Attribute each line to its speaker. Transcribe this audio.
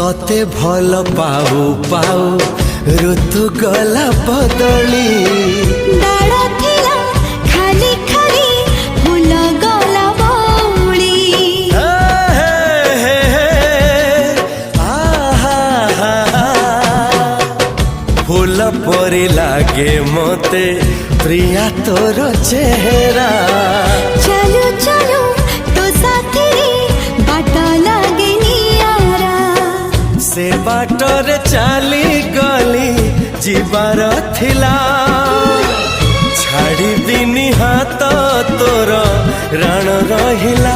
Speaker 1: तोते भल पाऊ पाऊ ऋतु गला बदली
Speaker 2: डाळ थिला खाली खाली फूल गला बौली
Speaker 1: फूल परी लागे मते प्रिया तोर चेहरा
Speaker 2: चलो चलो तो साथी बाट लागे नियारा
Speaker 1: से बाटरे चली गली जीवार थिला छाड़ी दिनी हाथ तोर राण रहिला